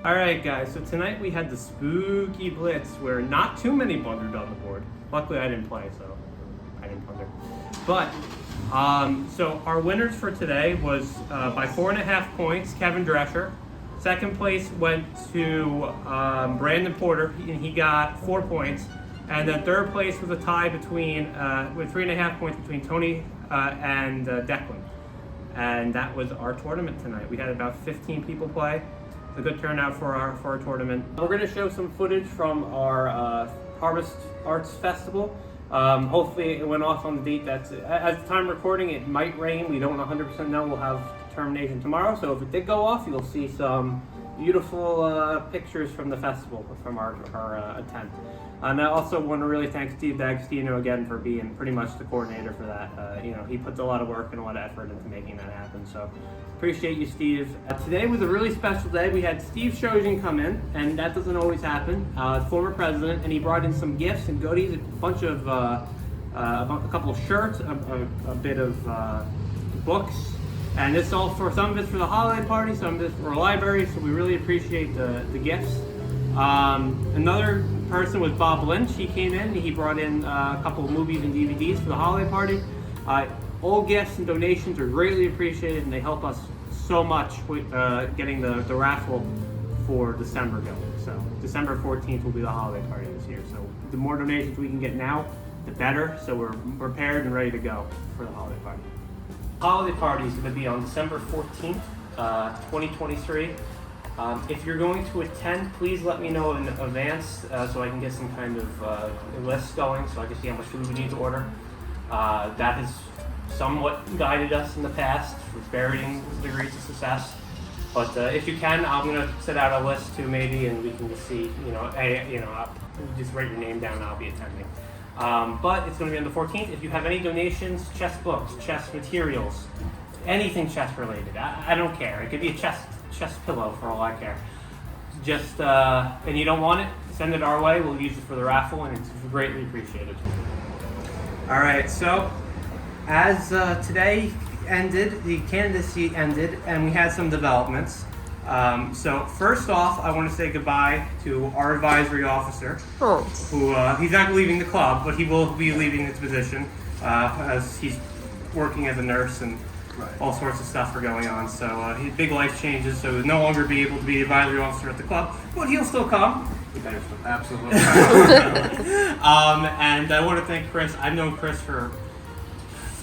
All right, guys, so tonight we had the spooky Blitz where not too many blundered on the board. Luckily, I didn't play, so I didn't blunder. But, so our winners for today was by 4.5 points, Kevin Drescher. Second place went to Brandon Porter, and he got 4 points. And then third place was a tie between, with 3.5 points between Tony and Declan. And that was our tournament tonight. We had about 15 people play. It's a good turnout for our tournament. We're going to show some footage from our Harvest Arts Festival. Hopefully it went off on the date that's, at the time of recording, it might rain. We don't 100% know. We'll have determination tomorrow. So if it did go off, you'll see some beautiful pictures from the festival, from our attempt. And I also want to really thank Steve D'Agostino again for being pretty much the coordinator for that. You know, he puts a lot of work and a lot of effort into making that happen. So appreciate you, Steve. Today was a really special day. We had Steve Stroin come in, and that doesn't always happen. Former president, and he brought in some gifts and goodies, a bunch of a couple of shirts, a bit of books, and this all for some of it's for the holiday party, some of it's for a library. So we really appreciate the gifts. Another person was Bob Lynch. He came in and he brought in a couple of movies and DVDs for the holiday party. All gifts and donations are greatly appreciated, and they help us so much with getting the raffle for December going. So December 14th will be the holiday party this year. So the more donations we can get now, the better. So we're prepared and ready to go for the holiday party. Holiday party is going to be on December 14th, 2023. If you're going to attend, please let me know in advance so I can get some kind of list going so I can see how much food we need to order. That has somewhat guided us in the past with varying degrees of success. But if you can, I'm going to set out a list too maybe, and we can just see, just write your name down and I'll be attending. But it's going to be on the 14th. If you have any donations, chess books, chess materials, anything chess related, I don't care. It could be a chess pillow for all I care. Just, and you don't want it, send it our way. We'll use it for the raffle, and it's greatly appreciated. All right, so as today ended, the candidacy ended, and we had some developments. So first off, I want to say goodbye to our advisory officer, who he's not leaving the club, but he will be leaving his position as he's working as a nurse, and all sorts of stuff are going on. So big life changes, so he'll no longer be able to be advisory officer at the club, but he'll still come. He better still come. Absolutely. And I want to thank Chris. I've known Chris for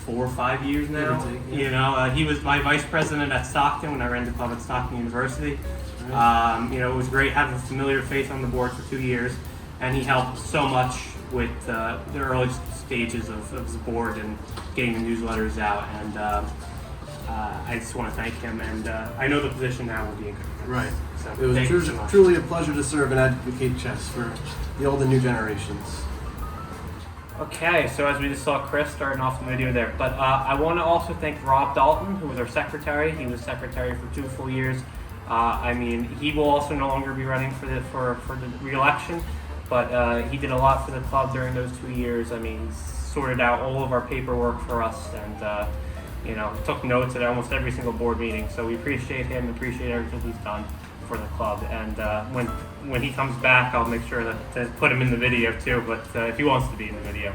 4 or 5 years now. You know, he was my vice president at Stockton when I ran the club at Stockton University. It was great having a familiar face on the board for 2 years, and he helped so much with the early stages of the board and getting the newsletters out. And I just want to thank him, and I know the position now will be in good hands. Right. So it was truly a pleasure to serve and advocate chess for the old and new generations. Okay, so as we just saw Chris starting off the video there, but I want to also thank Rob Dalton, who was our secretary. He was secretary for 2 full years. He will also no longer be running for the re-election, but he did a lot for the club during those 2 years. Sorted out all of our paperwork for us, and took notes at almost every single board meeting. So we appreciate him, appreciate everything he's done for the club. And when he comes back, I'll make sure to put him in the video too, but if he wants to be in the video.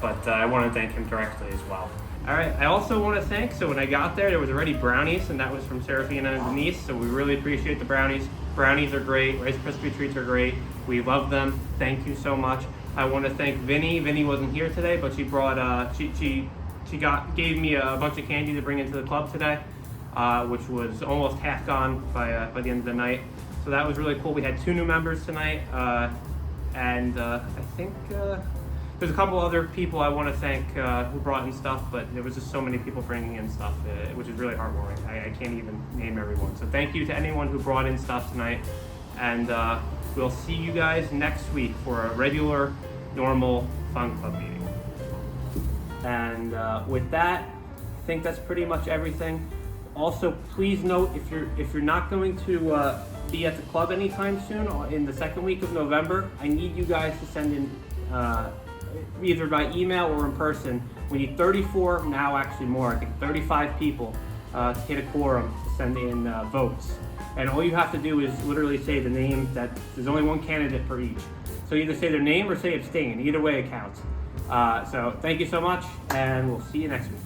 But I want to thank him directly as well. All right, I also want to thank, so when I got there was already brownies, and that was from Serafina and Denise, so we really appreciate the brownies. Brownies are great, Rice Krispie treats are great. We love them. Thank you so much. I want to thank Vinny. Vinny wasn't here today, but she brought, she gave me a bunch of candy to bring into the club today, which was almost half gone by the end of the night. So that was really cool. We had 2 new members tonight, and I think there's a couple other people I want to thank who brought in stuff, but there was just so many people bringing in stuff, which is really heartwarming. I can't even name everyone. So thank you to anyone who brought in stuff tonight, and we'll see you guys next week for a regular, normal Fun Club meeting. And with that, I think that's pretty much everything. Also, please note, if you're not going to be at the club anytime soon, in the second week of November, I need you guys to send in either by email or in person. We need 34, now actually more, I think 35 people to hit a quorum to send in votes. And all you have to do is literally say the name that there's only one candidate for each. So either say their name or say abstain. Either way it counts. So thank you so much, and we'll see you next week.